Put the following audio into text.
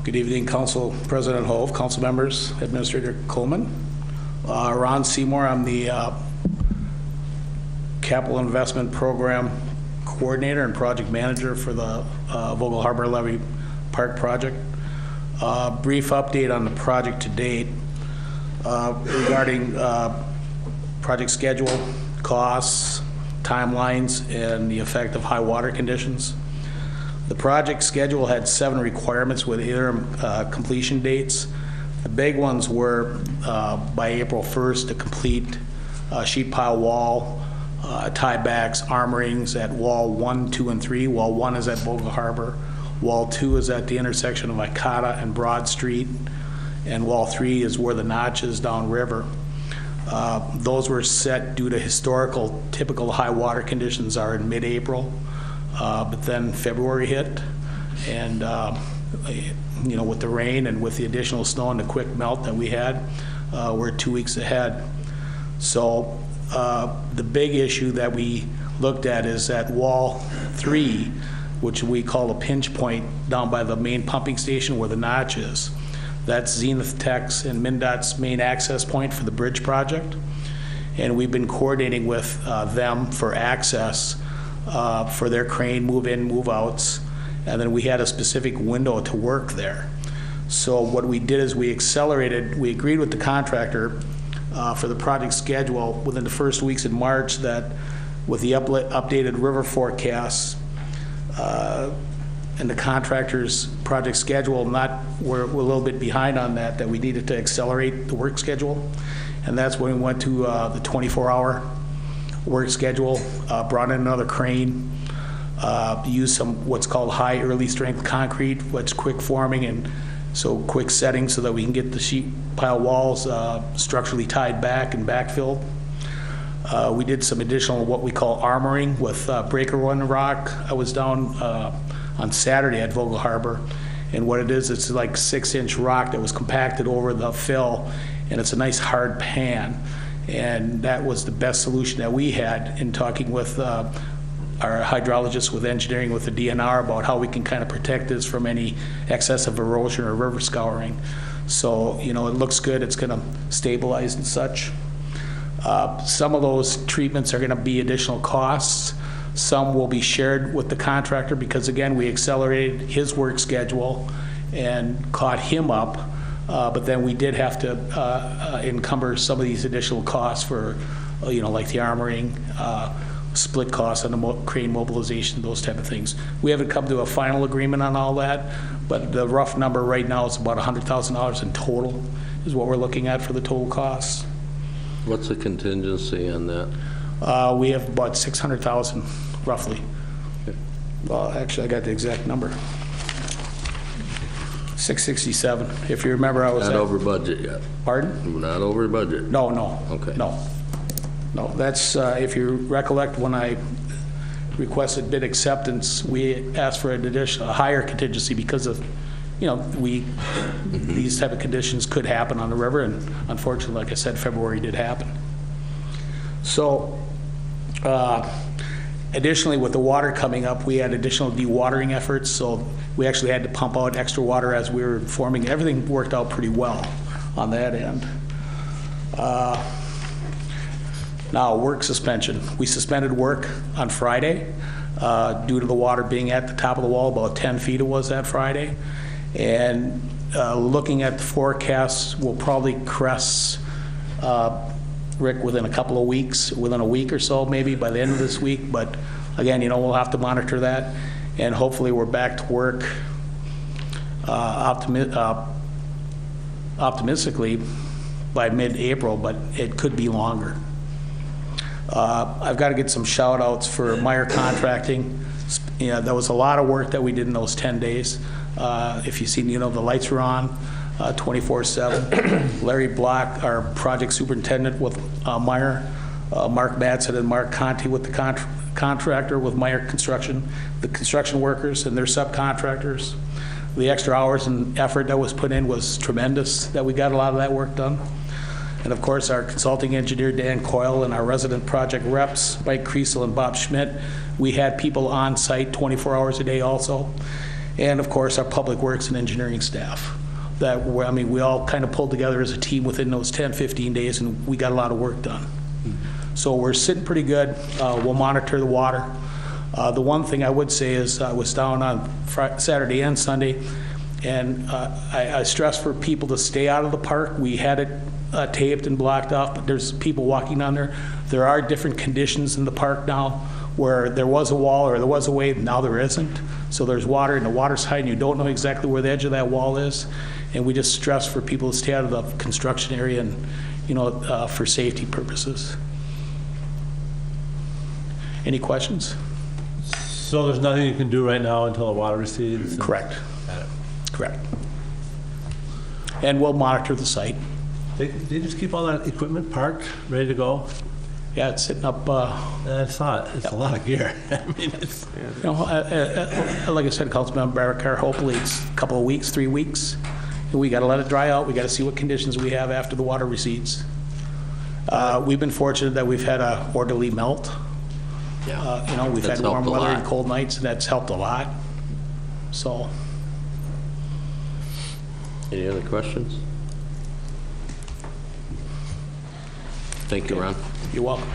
Good evening, Council President Hove, Council members, Administrator Coleman. Ron Seymour, I'm the Capital Investment Program Coordinator and Project Manager for the Vogel Harbor Levee Park project. Brief update on the project to date regarding project schedule, costs, timelines, and the effect of high water conditions. The project schedule had 7 requirements with interim completion dates. The big ones were by April 1st to complete sheet pile wall, tiebacks, armorings at wall 1, 2, and 3. Wall 1 is at Vogel Harbor. Wall 2 is at the intersection of Icata and Broad Street. And wall 3 is where the notch is downriver. Those were set due to historical typical high water conditions are in mid-April. But then February hit, and you know, with the rain and with the additional snow and the quick melt that we had, we're 2 weeks ahead. So the big issue that we looked at is at wall 3, which we call a pinch point down by the main pumping station where the notch is. That's Zenith Tech's and MnDOT's main access point for the bridge project, and we've been coordinating with them for access for their crane move-in, move-outs, and then we had a specific window to work there. So what we did is we agreed with the contractor for the project schedule within the first weeks in March that with the updated river forecasts and the contractor's project schedule, we're a little bit behind on that we needed to accelerate the work schedule. And that's when we went to the 24-hour work schedule, brought in another crane, used some what's called high early strength concrete, what's quick forming and so quick setting so that we can get the sheet pile walls structurally tied back and backfilled. We did some additional what we call armoring with breaker run rock. I was down on Saturday at Vogel Harbor, and what it is, it's like 6-inch rock that was compacted over the fill, and it's a nice hard pan. And that was the best solution that we had in talking with our hydrologists, with engineering, with the DNR about how we can kind of protect this from any excessive erosion or river scouring. So, you know, it looks good, it's gonna stabilize and such. Some of those treatments are gonna be additional costs. Some will be shared with the contractor because, again, we accelerated his work schedule and caught him up. But then we did have to encumber some of these additional costs for, you know, like the armoring, split costs on the crane mobilization, those type of things. We haven't come to a final agreement on all that, but the rough number right now is about $100,000 in total is what we're looking at for the total costs. What's the contingency on that? We have about $600,000 roughly. Okay. Well, actually, I got the exact number. 667. If you remember, I was not over budget yet. Pardon? Not over budget. No, no. Okay. No. That's if you recollect when I requested bid acceptance, we asked for an additional, a higher contingency because of, you know, these type of conditions could happen on the river, and unfortunately, like I said, February did happen. So. Additionally, with the water coming up, we had additional dewatering efforts, so we actually had to pump out extra water as we were forming. Everything worked out pretty well on that end. Now, work suspension. We suspended work on Friday due to the water being at the top of the wall, about 10 feet it was that Friday. And looking at the forecasts, we'll probably crest Rick within a couple of weeks, within a week or so maybe by the end of this week, but again, you know, we'll have to monitor that, and hopefully we're back to work optimistically by mid-April, but it could be longer. I've got to get some shout outs for Meyer Contracting. You know, there was a lot of work that we did in those 10 days. If you've seen, you know, the lights were on 24/7. Larry Block, our project superintendent with Meyer, Mark Madsen and Mark Conti with the contractor with Meyer Construction, the construction workers and their subcontractors. The extra hours and effort that was put in was tremendous, that we got a lot of that work done. And of course, our consulting engineer, Dan Coyle, and our resident project reps, Mike Kriesel and Bob Schmidt. We had people on site 24 hours a day also. And of course, our public works and engineering staff. We all kind of pulled together as a team within those 10, 15 days, and we got a lot of work done. So we're sitting pretty good. We'll monitor the water. The one thing I would say is I was down on Saturday and Sunday, and I stress for people to stay out of the park. We had it taped and blocked off, but there's people walking down there. There are different conditions in the park now where there was a wall or there was a wave, now there isn't. So there's water, and the water's high, and you don't know exactly where the edge of that wall is. And we just stress for people to stay out of the construction area and, for safety purposes. Any questions? So there's nothing you can do right now until the water recedes? Correct. Got it. Correct. And we'll monitor the site. They just keep all that equipment parked, ready to go? Yeah, it's sitting up, I saw it. It's a lot of gear. I mean, it's... Like I said, Councilman Barricare, hopefully it's a couple of weeks, 3 weeks. And we got to let it dry out. We got to see what conditions we have after the water recedes. We've been fortunate that we've had a orderly melt. Yeah. We've That's had warm helped a weather lot. and cold nights, and that's helped a lot. So, Any other questions? Thank you, Ron. you're welcome.